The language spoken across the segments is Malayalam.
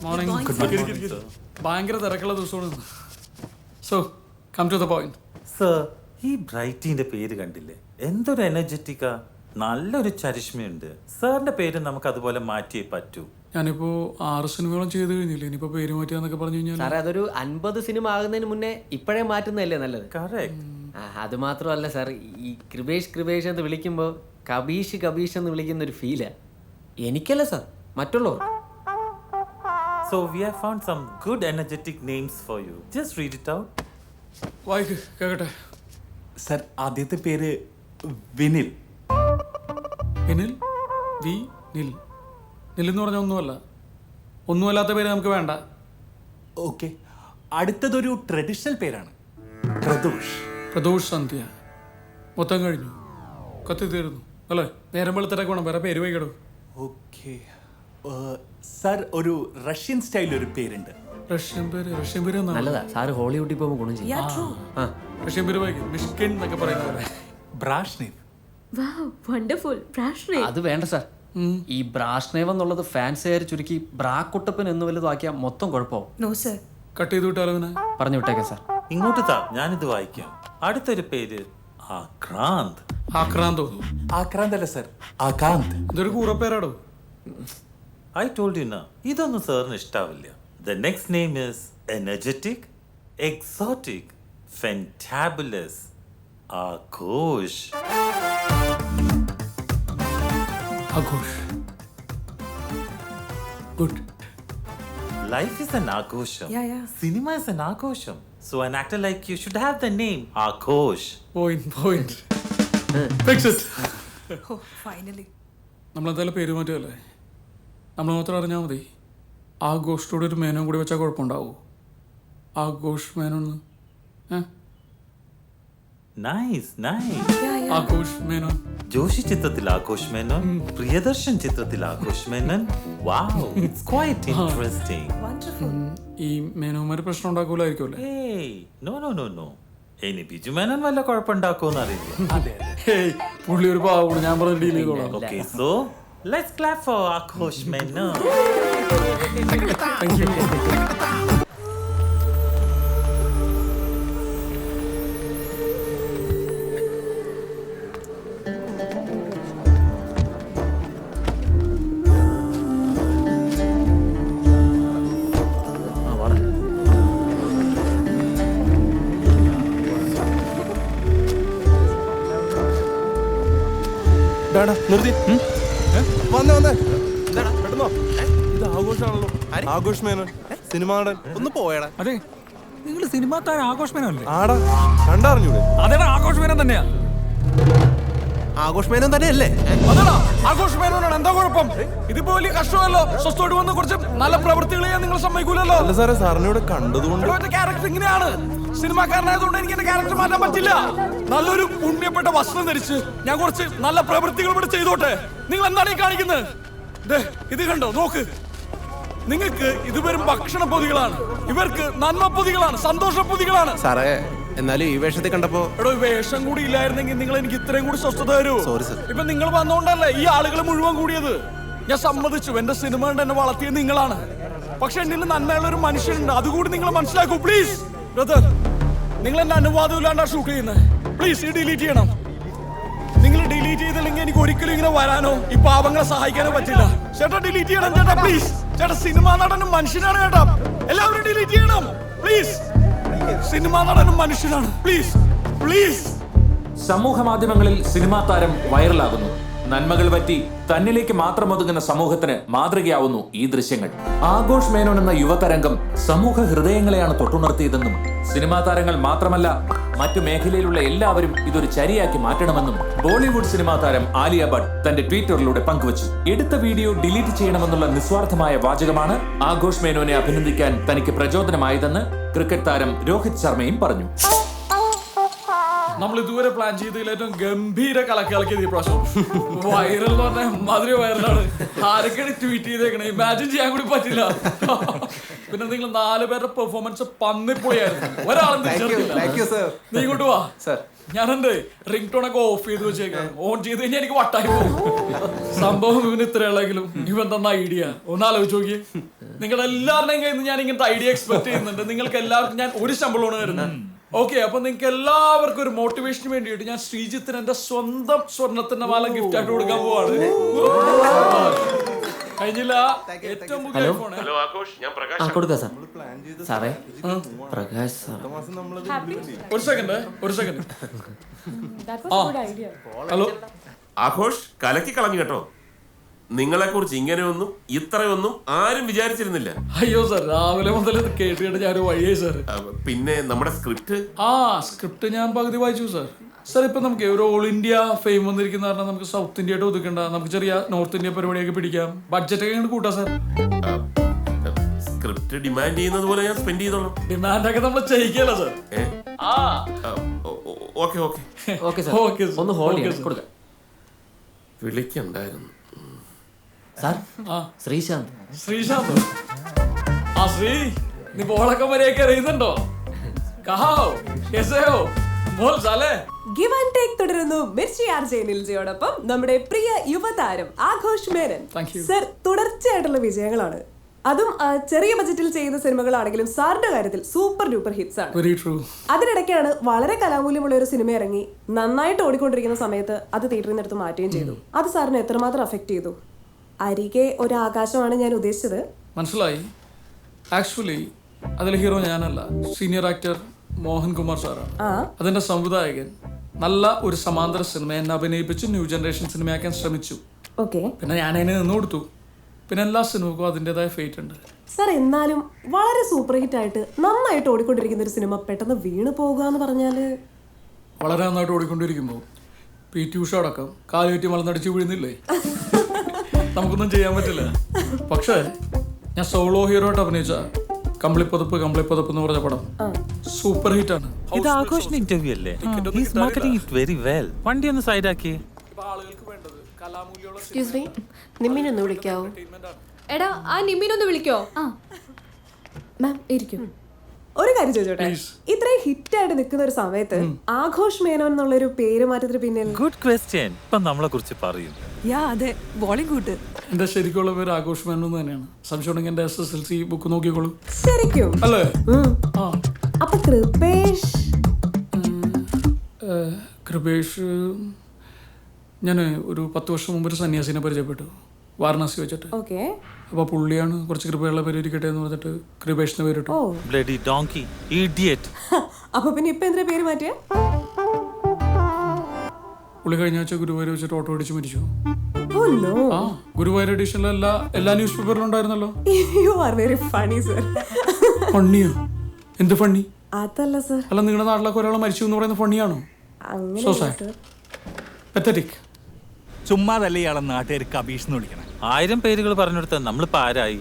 മോർണിംഗ്. ഭയങ്കര തിരക്കുള്ള ദിവസമാണ്. So come to the point. Sir, ഈ ബ്രൈറ്റിന്റെ പേര് കണ്ടില്ലേ? എന്തൊരു എനർജറ്റിക്കാ, നല്ലൊരു ചരിഷ്മയുണ്ട്. സാറിന്റെ പേര് നമുക്ക് അതുപോലെ മാറ്റിയേ പറ്റൂ. ഞാനിപ്പോ 6 സിനിമകളും ചെയ്ത് കഴിഞ്ഞില്ലേ, ഇനിയിപ്പോ പേര് മാറ്റിയാന്നൊക്കെ പറഞ്ഞു കഴിഞ്ഞാൽ സാറേ അതൊരു 50 സിനിമ ആകുന്നതിന് മുന്നേ ഇപ്പോഴേ മാറ്റുന്നതല്ലേ നല്ലത്. കറക്റ്റ്. അത് മാത്രമല്ല സാർ, ഈ കൃപേഷ് എന്ന് വിളിക്കുമ്പോൾ കബീഷ് എന്ന് വിളിക്കുന്ന ഒരു ഫീലാ. എനിക്കല്ല സാർ, മറ്റുള്ളവർ. So we have found some good energetic names for you. Just read it out. വായിക്ക് കേക്കട്ടെ. സർ, ആദ്യത്തെ പേര് വിനിൽ. വിനിൽ. വി നിൽ. നില്ലെന്ന് പറഞ്ഞാൽ ഒന്നുമല്ലാത്ത പേര് നമുക്ക് വേണ്ട. ഓക്കെ. അടുത്തതൊരു ട്രഡീഷണൽ പേരാണ്, പ്രദോഷ്. പ്രദോഷ് സന്ധ്യ. മൊത്തം കഴിഞ്ഞു, കത്തി തീർന്നു അല്ലേ? നേരം വെളുത്തിട്ടൊക്കെ വേണം വേറെ പേര് വൈകിടും. ഓക്കെ സർ, ഒരു റഷ്യൻ സ്റ്റൈൽ ഒരു പേരുണ്ട്. റഷ്യൻ പേര് എന്നാ? നല്ലതാ സാറ് ഹോളിവുഡിൽ പോകുമ്പോൾ ഗുണം ചെയ്യും. റഷ്യൻ പേര് വായിക്കും. മിഷ്കിൻ എന്നൊക്കെ പറയുന്നത്. ബ്രാഷ്നേവ്. അത് വേണ്ട സാർ. ഈ ബ്രാഷ്നേവ് എന്നുള്ളത് ഫാൻസുകാർ ചുരുക്കി ബ്രാക്കുട്ടപ്പൻ എന്ന് വലുതാക്കിയാൽ മൊത്തം കുഴപ്പമാവും. കട്ട് ചെയ്ത് വിട്ടാലോ? പറഞ്ഞു വിട്ടേക്കാം സാർ. ഇങ്ങോട്ട് താ, ഞാനിത് വായിക്കാം. അടുത്തൊരു പേര് ആക്രാന്ത്. ആക്രാന്തോ? ആക്രാന്ത് അല്ല സർ, ആകാന്ത്. ഇതൊരു കൂറപ്പേരാടോ. I told you na. ഇതൊന്നും സാറിന് ഇഷ്ടാവില്ല. The next name is energetic, exotic, fantabulous, Aghosh. Aghosh. Good. Life is an ആഘോഷം. Cinema is an ആഘോഷം. So an actor like you should have the name Aghosh. Point. Fix it. Finally നമ്മളെന്തായാലും പേര് മാറ്റുമല്ലേ? നമ്മൾ മാത്രം അറിഞ്ഞാൽ മതി. ആഘോഷത്തോടെ ഒരു മേനോൻ കൂടി വെച്ചാൽ കുഴപ്പമുണ്ടാവോ? ആഘോഷ് മേനോന്ന്. Nice. ആഘോഷ് മേനോൻ. ജോഷി ചിത്രത്തിൽ ആഘോഷ് മേനോൻ, പ്രിയദർശൻ ചിത്രത്തിൽ Aghosh Menon. Wow, it's quite interesting. Wonderful. ഈ മേനോന്മാര് പ്രശ്നം ഉണ്ടാക്കൂലായിരിക്കും അല്ലേ? Hey, no. ഇനി ബിജു മേനോൻ വല്ല കുഴപ്പമുണ്ടാക്കുമെന്ന് അറിയില്ല. ഹേയ്, പുള്ളി ഒരു പാവോട്, ഞാൻ പറഞ്ഞ ഡീൽ ചെയ്തോളാം. Okay, so let's clap for Aghosh Menon. Thank you. നിർത്തി വന്നേ പെട്ടെന്നോ. ഇത് ആഘോഷാണല്ലോ. ആഘോഷ് മേനോൻ സിനിമ നടൻ. ഒന്ന് പോയടാ. അതെ, നിങ്ങൾ സിനിമാ താരം ആഘോഷ് മേനോൻ. ആടാ, കണ്ടറിഞ്ഞൂടെ? അതേടാ, ആഘോഷ് മേനോൻ തന്നെയാ. ആഘോഷ് മേനോൻ തന്നെയല്ലേ? അതെടാ, ആഘോഷ് മേനോനാണ്. എന്താ കുഴപ്പം? ഇതിപ്പോ വലിയ കഷ്ടമല്ലോ. സ്വസ്ഥമായിട്ട് വന്ന് കുറച്ച് നല്ല പ്രവൃത്തികൾ ചെയ്യാൻ നിങ്ങൾ സമ്മതിക്കൂലല്ലോ. അല്ല സാറേ, സാറിനോട് കണ്ടതുകൊണ്ട് ക്യാരക്ടർ ഇങ്ങനെയാണ്. സിനിമാക്കാരനായതുകൊണ്ട് എനിക്ക് എന്റെ ക്യാരക്ടർ മാറ്റാൻ പറ്റില്ല. നല്ലൊരു പുണ്യപ്പെട്ട വസ്ത്രം ധരിച്ച് ഞാൻ കുറച്ച് നല്ല പ്രവൃത്തികൾ ഇവിടെ ചെയ്തോട്ടെ. നിങ്ങൾ എന്താണ് ഈ കാണിക്കുന്നത്? ഇത് കണ്ടോ, നോക്ക്. നിങ്ങൾക്ക് ഇത് വെറും ഭക്ഷണ പൊതികളാണ്, ഇവർക്ക് നന്മ പൊതികളാണ്, സന്തോഷ പൊതികളാണ്. സാറേ, എന്നാലും ഈ വേഷത്തിൽ കണ്ടപ്പോ എടോ, വേഷം കൂടി ഇല്ലായിരുന്നെങ്കിൽ നിങ്ങൾ എനിക്ക് ഇത്രയും കൂടി സ്വസ്ഥത തരൂ. Sorry sir. ഇപ്പൊ നിങ്ങൾ വന്നോണ്ടല്ലേ ഈ ആളുകൾ മുഴുവൻ കൂടിയത്. ഞാൻ സമ്മതിച്ചു, എന്റെ സിനിമ കൊണ്ട് എന്നെ വളർത്തിയത് നിങ്ങളാണ്. പക്ഷെ എന്നിൽ നന്മയുള്ള ഒരു മനുഷ്യനുണ്ട്, അതുകൂടി നിങ്ങൾ മനസ്സിലാക്കൂ പ്ലീസ്. ബ്രദർ, നിങ്ങൾ എന്റെ അനുവാദം ഇല്ലാണ്ടാ ഷൂട്ട് ചെയ്യുന്നത്. പ്ലീസ് ഈ ഡിലീറ്റ് ചെയ്യണം. നിങ്ങൾ ഡിലീറ്റ് ചെയ്തില്ലെങ്കിൽ എനിക്ക് ഒരിക്കലും ഇങ്ങനെ വരാനോ ഈ പാവങ്ങളെ സഹായിക്കാനോ പറ്റില്ല. ചേട്ടാ ഡിലീറ്റ് ചെയ്യണം ചേട്ടാ, പ്ലീസ്. ചേട്ടാ സിനിമാ നടനും മനുഷ്യനാണ് ചേട്ടാ, എല്ലാവരും ഡിലീറ്റ് ചെയ്യണം പ്ലീസ്. സിനിമാ നടനും മനുഷ്യനാണ്, പ്ലീസ്. സമൂഹ മാധ്യമങ്ങളിൽ സിനിമാ താരം വൈറലാകുന്നു. നന്മകൾ പറ്റി തന്നിലേക്ക് മാത്രം ഒതുങ്ങുന്ന സമൂഹത്തിന് മാതൃകയാവുന്നു ഈ ദൃശ്യങ്ങൾ. ആഘോഷ് മേനോൻ എന്ന യുവതരംഗം സമൂഹ ഹൃദയങ്ങളെയാണ് തൊട്ടുണർത്തിയതെന്നും സിനിമാ താരങ്ങൾ മാത്രമല്ല മറ്റു മേഖലയിലുള്ള എല്ലാവരും ഇതൊരു ചരിയാക്കി മാറ്റണമെന്നും ബോളിവുഡ് സിനിമാ താരം ആലിയ ഭട്ട് തന്റെ ട്വിറ്ററിലൂടെ പങ്കുവച്ചു. എടുത്ത വീഡിയോ ഡിലീറ്റ് ചെയ്യണമെന്നുള്ള നിസ്വാർത്ഥമായ വാചകമാണ് ആഘോഷ് മേനോനെ അഭിനന്ദിക്കാൻ തനിക്ക് പ്രചോദനമായതെന്ന് ക്രിക്കറ്റ് താരം രോഹിത് ശർമ്മയും പറഞ്ഞു. നമ്മൾ ഇതുവരെ പ്ലാൻ ചെയ്തതിൽ ഏറ്റവും ഗംഭീര കലക്കിയത് ഈ പ്രാവശ്യം. വൈറൽ എന്ന് പറഞ്ഞാൽ മാതിരി വൈറലാണ്. ആരൊക്കെയാണ് ട്വീറ്റ് ചെയ്തേക്കണേ, ഇമാജിൻ ചെയ്യാൻ കൂടി പറ്റില്ല. പിന്നെ നിങ്ങൾ 4 പേരുടെ പെർഫോമൻസ് പന്നിപ്പൊളിയായിരുന്നു. ഒരാളും തിരിച്ചറിയില്ല. നീ ഇങ്ങോട്ട് വാ. ഞാൻ എന്റെ റിംഗ് ടോൺ ഒക്കെ ഓഫ് ചെയ്ത് വെച്ചേക്കാം. ഓൺ ചെയ്ത് കഴിഞ്ഞാൽ എനിക്ക് വട്ടായി പോകും. സംഭവം ഇവന് ഇത്രയുള്ളെങ്കിലും ഇവൻ തന്ന ഐഡിയ ഒന്ന് ആലോചിച്ച് നോക്കിയേ. നിങ്ങളുടെ എല്ലാവരുടെയും കയ്യിൽ നിന്ന് ഞാൻ ഇങ്ങനത്തെ ഐഡിയ എക്സ്പെക്ട് ചെയ്യുന്നുണ്ട്. നിങ്ങൾക്ക് എല്ലാവർക്കും ഞാൻ ഒരു ശമ്പളമാണ് തരുന്നത്. ഓക്കെ, അപ്പൊ നിങ്ങൾക്ക് എല്ലാവർക്കും ഒരു മോട്ടിവേഷന് വേണ്ടിയിട്ട് ഞാൻ ശ്രീജിത്തിന് എന്റെ സ്വന്തം സ്വർണത്തിന്റെ മാല ഗിഫ്റ്റ് ആയിട്ട് കൊടുക്കാൻ പോവാണ്. കഴിഞ്ഞില്ല, ഏറ്റവും പുതിയ ഐഫോൺ. കൊടുക്കാം സാർ. സാറേ, പ്രകാശ് സാർ. ഒരു സെക്കൻഡ്. ഹലോ ആഘോഷ്, കലക്കി കളഞ്ഞു കേട്ടോ. നിങ്ങളെ കുറിച്ച് ഇങ്ങനെയൊന്നും ഇത്രയൊന്നും ആരും വിചാരിച്ചിരുന്നില്ല. അയ്യോ സാർ, രാവിലെ മുതൽ കേട്ടിട്ട് ഞാൻ വഴിയായി സാർ. പിന്നെ നമ്മുടെ സ്ക്രിപ്റ്റ് ഞാൻ പകുതി വായിച്ചു സാർ. സാർ ഇപ്പൊ നമുക്ക് ഒരു ഓൾ ഇന്ത്യ ഫെയിം വന്നിരിക്കുന്ന കാരണം നമുക്ക് സൗത്ത് ഇന്ത്യയായിട്ട് ഒതുക്കണ്ട, നമുക്ക് ചെറിയ നോർത്ത് ഇന്ത്യ പരിപാടിയൊക്കെ പിടിക്കാം. ബഡ്ജറ്റ് ഒക്കെ അങ്ങോട്ട് കൂട്ടാം സാർ. സ്ക്രിപ്റ്റ് ഡിമാൻഡ് ചെയ്യുന്നത് പോലെ ഞാൻ സ്പെൻഡ് ചെയ്തോളാം. ഡിമാൻഡൊക്കെ നമ്മൾ ചെയ്യിക്കല്ലോ സാർ. ഓക്കെ ഒന്ന് ഹോൾഡ് ചെയ്യാം, കൊടുക്കാം. വിളിക്കണ്ടായിരുന്നു സാർ. ശ്രീശാന്ത്. ശ്രീ, നീ ബോളൊക്കെ മര്യാദയ്ക്ക് അറിയുന്നുണ്ടോ? ഗിവ് ആൻഡ് ടേക്ക് തുടരുന്നു മിർച്ചി ആർജെ നിൽജയോടൊപ്പം നമ്മുടെ പ്രിയ യുവതാരം ആഘോഷ് മേനൻ. സർ, തുടർച്ചയായിട്ടുള്ള വിജയങ്ങളാണ്. അതും ചെറിയ ബജറ്റിൽ ചെയ്യുന്ന സിനിമകളാണെങ്കിലും സാറിന്റെ കാര്യത്തിൽ സൂപ്പർ ഡൂപ്പർ ഹിറ്റ്സ് ആണ്. അതിനിടയ്ക്കാണ് വളരെ കലാമൂല്യമുള്ള ഒരു സിനിമ ഇറങ്ങി നന്നായിട്ട് ഓടിക്കൊണ്ടിരിക്കുന്ന സമയത്ത് അത് തിയേറ്ററിൽ നിന്ന് എടുത്ത് മാറ്റുകയും ചെയ്തു. അത് സാറിന് എത്രമാത്രം അഫക്ട് ചെയ്തു? അരികെ ഒരു ആകാശമാണ് ഞാൻ ഉദ്ദേശിച്ചത്. മനസ്സിലായി. ആക്ച്വലി അതിലെ ഹീറോ ഞാനല്ല, സീനിയർ ആക്ടർ മോഹൻകുമാർ സാറാണ്. അതിന്റെ സംവിധായകൻ നല്ല ഒരു സമാന്തര സിനിമ എന്നെ അഭിനയിപ്പിച്ച് ന്യൂ ജനറേഷൻ സിനിമയാക്കാൻ ശ്രമിച്ചു. പിന്നെ ഞാൻ അതിനെ നിന്ന് കൊടുത്തു. പിന്നെ എല്ലാ സിനിമക്കും അതിൻ്റെതായ ഫേറ്റ് ഉണ്ട്. സാർ, എന്നാലും വളരെ സൂപ്പർ ഹിറ്റ് ആയിട്ട് നന്നായിട്ട് ഓടിക്കൊണ്ടിരിക്കുന്ന ഒരു സിനിമ പെട്ടെന്ന് വീണ് പോകുക എന്ന് പറഞ്ഞാല്? വളരെ നന്നായിട്ട് ഓടിക്കൊണ്ടിരിക്കുമ്പോൾ PT ഉഷ അടക്കം കാലുകെട്ടി മലന്നടിച്ച് വീഴുന്നില്ലേ? നമുക്കൊന്നും ചെയ്യാൻ പറ്റില്ല. പക്ഷേ ഞാൻ സോളോ ഹീറോ ആയിട്ട് അഭിനയിച്ച കമ്പിളിപ്പതപ്പ് എന്ന് പറഞ്ഞ പടം സൂപ്പർ ഹിറ്റ് ആണ്. ഇത് ആഘോഷിന്റെ ഇന്റർവ്യൂ അല്ലേ? Very well. വണ്ടി ഒന്ന് സൈഡാക്കി. നിമ്മിനൊന്ന് വിളിക്കാവോ? എടാ, ആ നിമ്മിനൊന്ന് വിളിക്കോ? മാം ഇരിക്കും. ഒരു കാര്യം ചോദിച്ചോട്ടെ, ഇത്രയും ഹിറ്റായിട്ട് നിൽക്കുന്ന ഒരു സമയത്ത് ആഘോഷ് മേനോൻ എന്നുള്ളൊരു പേര് മാറ്റത്തിന് പിന്നിൽ? Good question. ഇപ്പൊ നമ്മളെ കുറിച്ച് പറയും. അതെ, ബോളിവുഡ്. എന്റെ ശരിക്കുള്ള പേര് ആഘോഷ് മേനോൻ തന്നെയാണ്. സംശയം ഉണ്ടെങ്കിൽ എന്റെ SSLC ബുക്ക് നോക്കിക്കോളൂ. ശരിക്കും അല്ലേ? അപ്പൊ കൃപേഷ്? കൃപേഷ് ഞാൻ ഒരു 10 വർഷം മുമ്പ് ഒരു സന്യാസിനെ പരിചയപ്പെട്ടു, വാരണാസി വെച്ചിട്ട്. അപ്പൊ പുള്ളിയാണ് കുറച്ച് കൃപയുള്ള പേര് ഇരിക്കട്ടെ എന്ന് പറഞ്ഞിട്ട് കൃപേഷിന്റെ പേരിട്ടു. Bloody donkey idiot. അപ്പൊ പിന്നെ ഇപ്പൊ എന്താ പേര് മാറ്റിയ? പുള്ളി കഴിഞ്ഞ ആഴ്ച ഗുരുവായൂർ വെച്ചിട്ട് ഓട്ടോ അടിച്ച് മരിച്ചു. ആ, ഗുരുവായൂർ എഡിഷനിലെ എല്ലാ ന്യൂസ് പേപ്പറിലും ഉണ്ടായിരുന്നല്ലോ. You are very funny sir. ഫണ്ണിയോ? എന്ത് ഫണ്ണി? അതല്ല സർ. അല്ല, നിങ്ങളുടെ നാട്ടിലൊക്കെ ഒരാൾ മരിച്ചു എന്ന് പറയുന്നത് ഫണ്ണിയാണോ? So sad, pathetic. ചുമ്മാതല്ല ഇയാളെ നാട്ടുകാർ കബീഷ് എന്ന് വിളിക്കണം. 1000 പേരുകൾ പറഞ്ഞെടുത്ത നമ്മളിപ്പോ ആരായി?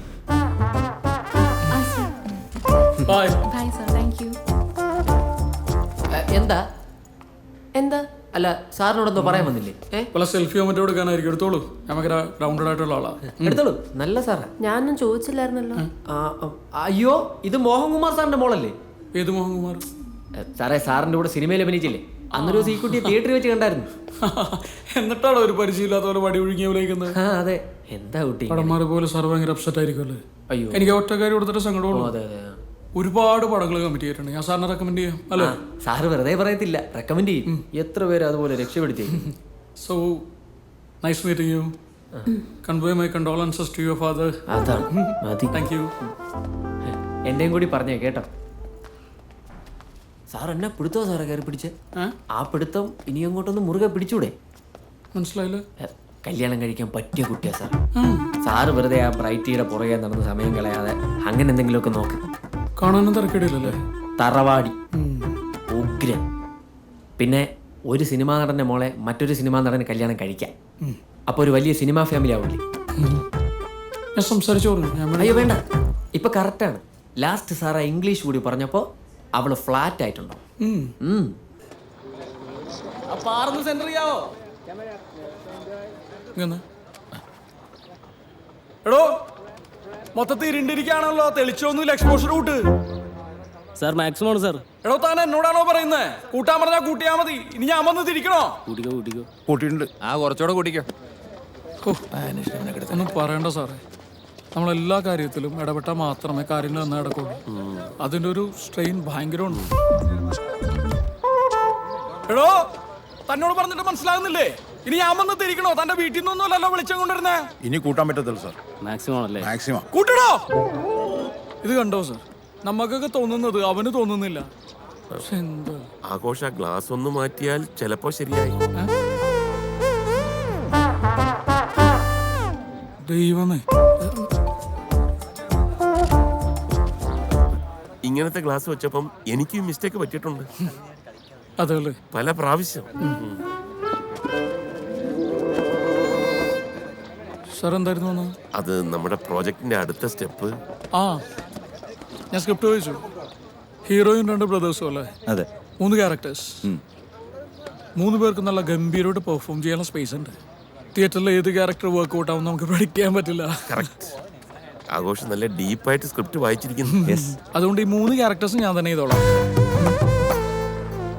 എന്താ അല്ല, സാറിനോടൊന്നും പറയാൻ വന്നില്ലേ? സെൽഫി മറ്റോ എടുക്കാനായിരിക്കും. എടുത്തോളൂ, നമുക്ക് ഗ്രൗണ്ടഡ് ആയിട്ടുള്ള ആളാ. എടുത്തോളൂ, നല്ല സാറാ. ഞാനൊന്നും ചോദിച്ചില്ലായിരുന്നല്ലോ. അയ്യോ, ഇത് മോഹൻകുമാർ സാറിന്റെ മോളല്ലേ? ഏത് മോഹൻകുമാർ? സാറേ, സാറിന്റെ കൂടെ സിനിമയിൽ അഭിനയിച്ചില്ലേ? അന്നൊരു ഈ കുട്ടിയെ തിയേറ്ററിൽ വെച്ച് കണ്ടായിരുന്നു. എന്നിട്ടാണോ ഒരു പരിചയമില്ലാത്ത പോലെ വടി ഒഴുകിയ വിളിക്കുന്നത്? അതെ. എന്താ കുട്ടി പടന്മാരെ പോലെ സാർ ഭയങ്കര അപ്സെറ്റ് ആയിരിക്കുമല്ലേ? അയ്യോ, എനിക്ക് ഒറ്റക്കാരി കൊടുത്തിട്ട് സങ്കടമുള്ളൂ. ഒരുപാട് പടങ്ങൾ കമ്മിറ്റ് ചെയ്തിട്ടുണ്ട്. ഞാൻ സാറിനെ റെക്കമെൻഡ് ചെയ്യാം അല്ലേ? സാറ് വെറുതെ പറയത്തില്ല, റെക്കമെൻഡ് ചെയ്യും. എത്ര പേര് അതുപോലെ രക്ഷപ്പെടുത്തി. So nice meeting you. Convey my condolences to your father. അതാണ് മതി. Thank you. എന്റെയും കൂടി പറഞ്ഞേ കേട്ടോ. സാർ എന്നെ പിടുത്തോ സാറേ കയറി പിടിച്ച്? ആ പിടുത്തം ഇനി അങ്ങോട്ടൊന്ന് മുറുകെ പിടിച്ചൂടെ? മനസ്സിലായില്ല. കല്യാണം കഴിക്കാൻ പറ്റിയ കുട്ടിയാ സാർ. സാറ് വെറുതെ ആ ബ്രൈറ്റിയുടെ പുറകെ നടന്ന് സമയം കളയാതെ അങ്ങനെ എന്തെങ്കിലുമൊക്കെ നോക്ക്. കാണാനും തിരക്കേടില്ലല്ലേ? തറവാടി, ഉഗ്രൻ. പിന്നെ ഒരു സിനിമാ നടന്റെ മോളെ മറ്റൊരു സിനിമാ നടന് കല്യാണം കഴിക്കാം. അപ്പൊ ഒരു വലിയ സിനിമാ ഫാമിലി ആവില്ലേ? ഞാൻ സംസാരിച്ചോളൂ. അയ്യോ വേണ്ട, ഇപ്പൊ കറക്റ്റാണ്. ലാസ്റ്റ് സാറ് ഇംഗ്ലീഷ് കൂടി പറഞ്ഞപ്പോ അവള് ഫ്ലാറ്റ് ആയിട്ടുണ്ടോ? ആ പാറന്ന് സെന്റർ ചെയ്യാവോ? ഇങ്ങൊന്ന്. എടോ മൊത്തത്തിൽ ഇരുണ്ടിരിക്കുകയാണല്ലോ, തെളിച്ചൊന്നുമില്ല, എക്സ്പോഷർ കൂട്ട്. സാർ മാക്സിമം ആണ് സാർ. എടോ താൻ എന്നോടാണോ പറയുന്നത്? കൂട്ടാൻ പറഞ്ഞാൽ കൂട്ടിയാ മതി. ഇനി ഞാൻ വന്ന് തിരിക്കണോ? കൂട്ടിയിട്ടുണ്ട്. ആ കുറച്ചുകൂടെ കൂട്ടിക്കോ. ഒന്നും പറയണ്ട സാറേ, നമ്മളെല്ലാ കാര്യത്തിലും ഇടപെട്ടാൽ മാത്രമേ കാര്യങ്ങൾ നന്നായി നടക്കുള്ളൂ. അതിൻ്റെ ഒരു സ്ട്രെയിൻ ഭയങ്കരമുണ്ട്. എടോ തന്നോട് പറഞ്ഞിട്ട് മനസ്സിലാകുന്നില്ലേ? ഇനി ഞാൻ വന്ന് തിരിക്കണോ? തന്റെ വീട്ടിൽ നിന്നൊന്നുമല്ലല്ലോ വിളിച്ചും കൊണ്ടിരുന്നേ. ഇനി കൂട്ടാൻ പറ്റത്തില്ല സാർ. മാക്സിമം ആണല്ലേ? മാക്സിമം. കൂട്ടണോ? ഇത് കണ്ടോ സാർ, നമുക്കൊക്കെ തോന്നുന്നത് അവന് തോന്നുന്നില്ല. പക്ഷെ എന്താ ആഘോഷ ഗ്ലാസ് ഒന്ന് മാറ്റിയാൽ ചിലപ്പോ ശരിയായി. ദൈവമേ, ഇങ്ങനത്തെ ഗ്ലാസ് വെച്ചപ്പം എനിക്ക് മിസ്റ്റേക്ക് പറ്റിയിട്ടുണ്ട്. അതല്ലേ പല പ്രാവശ്യം. സാർ എന്തായിരുന്നു? അത് നമ്മുടെ പ്രോജക്റ്റിന്റെ അടുത്ത സ്റ്റെപ്പ്. ആ ഞാൻ സ്ക്രിപ്റ്റ് വായിച്ചു. ഹീറോയും 2 ബ്രദേഴ്സും അല്ലേ? അതെ. 3 ക്യാരക്ടേഴ്സ്. 3 പേർക്ക് നല്ല ഗംഭീരമായിട്ട് പെർഫോം ചെയ്യാനുള്ള സ്പേസ് ഉണ്ട്. തിയേറ്ററിൽ ഏത് ക്യാരക്ടർ വർക്ക്ഔട്ട് ആവും നമുക്ക് predict ചെയ്യാൻ പറ്റില്ല. കറക്റ്റ്. ആഘോഷം നല്ല ഡീപ്പായിട്ട് സ്ക്രിപ്റ്റ് വായിച്ചിരിക്കുന്നു. അതുകൊണ്ട് ഈ 3 ക്യാരക്ടേഴ്സ് ഞാൻ തന്നെ ചെയ്തോളാം.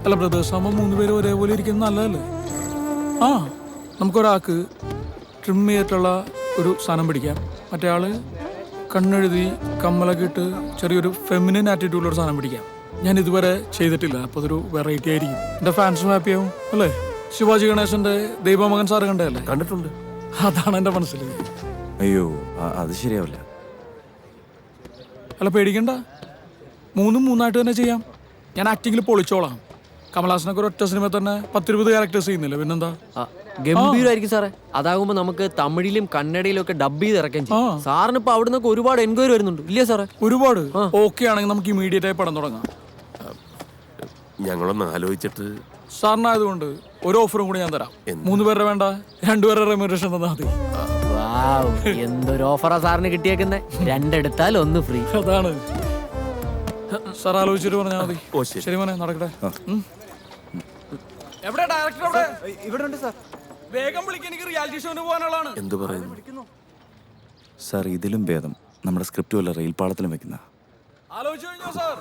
അല്ല ബ്രദേഴ്സ് ആകുമ്പോൾ 3 പേരും ഒരേപോലെ ഇരിക്കുന്നത് നല്ലതല്ലേ? ആ നമുക്കൊരാൾക്ക് ട്രിം ചെയ്തിട്ടുള്ള ഒരു സാധനം പിടിക്കാം, മറ്റേ ആള് കണ്ണെഴുതി കമ്മലൊക്കെ ഇട്ട് ചെറിയൊരു ഫെമിനിൻ ആറ്റിറ്റ്യൂഡിലൊരു സാധനം പിടിക്കാം. ഞാൻ ഇതുവരെ ചെയ്തിട്ടില്ല, അപ്പോൾ അതൊരു വെറൈറ്റി ആയിരിക്കും. എൻ്റെ ഫാൻസും ഹാപ്പി ആവും അല്ലേ? ശിവാജി ഗണേശന്റെ ദൈവമകൻ സാറ് കണ്ടതല്ലേ? കണ്ടിട്ടുണ്ട്. അതാണ് എൻ്റെ മനസ്സിൽ. അയ്യോ അത് ശരിയാവില്ല. അല്ല പേടിക്കണ്ട, 3 തന്നെ ചെയ്യാം. ഞാൻ ആക്ടിങ്ങിൽ പൊളിച്ചോളാം. കമലഹാസനൊക്കെ ഒറ്റ സിനിമ തന്നെ 10-20 ക്യാരക്ടേഴ്സ് ചെയ്യുന്നില്ല, പിന്നെന്താ? ഗംഭീരമായിരിക്കും സാറേ. അതാകുമ്പോ നമുക്ക് തമിഴിലും കന്നഡയിലും ഒക്കെ ഡബ് ചെയ്ത് ഇറക്കാൻ ചെയ്യും. സാറിന് ഇപ്പൊ അവിടെ നിന്നൊക്കെ ഒരുപാട് എൻക്വയറി വരുന്നുണ്ട് ഇല്ലേ സാറേ? ഒരുപാട്. ഓക്കെ ആണെങ്കിൽ നമുക്ക് ഇമീഡിയറ്റ് ആയി പടം തുടങ്ങാം. ഞങ്ങളൊന്ന് ആലോചിച്ചിട്ട്. സാറിനായതുകൊണ്ട് ഒരു ഓഫറും കൂടി ഞാൻ തരാം. 3 പേരുടെ വേണ്ട, 2 പേരുടെ റെമ്യൂണറേഷൻ തന്നാൽ മതി. എന്തൊരു ഓഫറാ സാറിന് കിട്ടിയേക്കുന്നേ. 2 എടുത്താൽ 1 ഫ്രീ. അതാണ് സാർ ആലോചിച്ചിട്ട് പറഞ്ഞാൽ മതി. ഓ ശരി. ശരി മോനെ, നടക്കട്ടെ. എവിടെ ഡയറക്ടർ? എവിടെ? ഇവിടെ ഉണ്ട് സാർ. വേഗം വിളിക്കാൻ, എനിക്ക് റിയാലിറ്റി ഷോന് പോകാനുള്ളതാണ്. എന്തു പറയുന്നു സാർ? ഇതിലും ഭേദം നമ്മുടെ സ്ക്രിപ്റ്റ് വല്ല റെയിൽ പാളത്തിലും വെക്കുന്ന. ആലോചിച്ചു കഴിഞ്ഞോ സാർ?